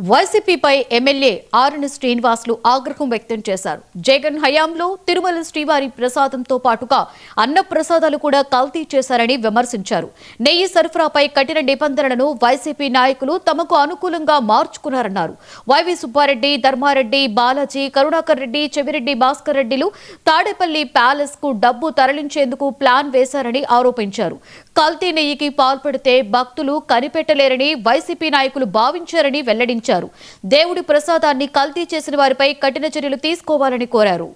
వైసీపీపై MLA RN Srinivasulu ఆగ్రహం వ్యక్తం చేశారు. జగన్ హయాంలో తిరుమల శ్రీవారి ప్రసాదంతో పాటుగా అన్న ప్రసాదాలు కూడా కల్తీ చేశారని విమర్శించారు. నెయ్యి సరఫరాపై కఠిన నిబంధనలను వైసీపీ నాయకులు తమకు అనుకూలంగా మార్చుకున్నారన్నారు. వైవి సుబ్బారెడ్డి, ధర్మారెడ్డి, బాలాజీ, కరుణాకర్ రెడ్డి, చెవిరెడ్డి భాస్కర్ రెడ్డిలు తాడేపల్లి ప్యాలెస్ కు డబ్బు తరలించేందుకు ప్లాన్ వేశారని ఆరోపించారు. కల్తీ నెయ్యికి పాల్పడితే భక్తులు కనిపెట్టలేరని వైసీపీ నాయకులు భావించారని వెల్లడించారు. దేవుడి ప్రసాదాన్ని కల్తీ చేసిన వారిపై కఠిన చర్యలు తీసుకోవాలని కోరారు.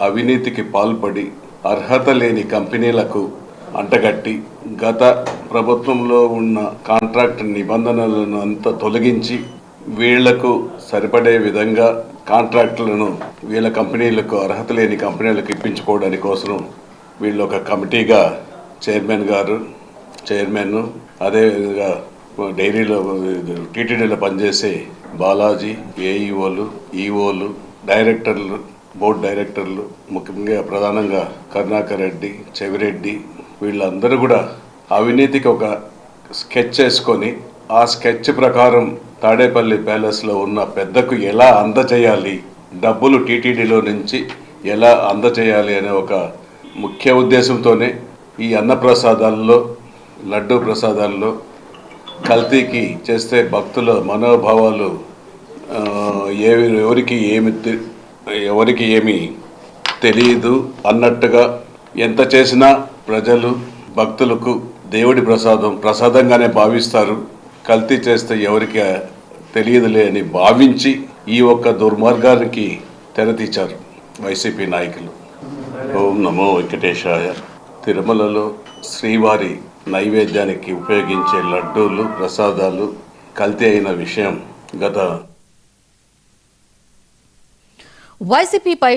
అవినీతికి పాల్పడి అర్హత లేని కంపెనీలకు అంటగట్టి గత ప్రభుత్వంలో ఉన్న కాంట్రాక్ట్ నిబంధనలను అంతా తొలగించి వీళ్లకు సరిపడే విధంగా కాంట్రాక్టులను వీళ్ళ కంపెనీలకు అర్హత లేని కంపెనీలకు ఇప్పించుకోవడానికి కోసం వీళ్ళు ఒక కమిటీగా చైర్మన్ అదేవిధంగా డైరీలో టీటీడీలో పనిచేసే బాలాజీ, ఏఈఓలు, ఈఓలు, డైరెక్టర్లు, బోర్డు డైరెక్టర్లు, ముఖ్యంగా ప్రధానంగా కరుణాకర్ రెడ్డి, చెవిరెడ్డి వీళ్ళందరూ కూడా అవినీతికి ఒక స్కెచ్ వేసుకొని ఆ స్కెచ్ ప్రకారం తాడేపల్లి ప్యాలెస్లో ఉన్న పెద్దకు ఎలా అందజేయాలి, డబ్బులు టీటీడీలో నుంచి ఎలా అందజేయాలి అనే ఒక ముఖ్య ఉద్దేశంతోనే ఈ అన్నప్రసాదాల్లో, లడ్డూ ప్రసాదాల్లో కల్తీకి చేస్తే భక్తుల మనోభావాలు ఎవరికి ఏమి తెలియదు అన్నట్టుగా ఎంత చేసినా ప్రజలు భక్తులకు దేవుడి ప్రసాదంగానే భావిస్తారు. కల్తీ చేస్తే ఎవరికి తెలియదులే అని భావించి ఈ ఒక్క దుర్మార్గానికి తెరతీచారు వైసీపీ నాయకులు. ఓం నమో వెంకటేశాయ. తిరుమలలో శ్రీవారి నైవేద్యానికి ఉపయోగించే లడ్డూలు, ప్రసాదాలు కల్తీ అయిన విషయం గత వైసీపీపై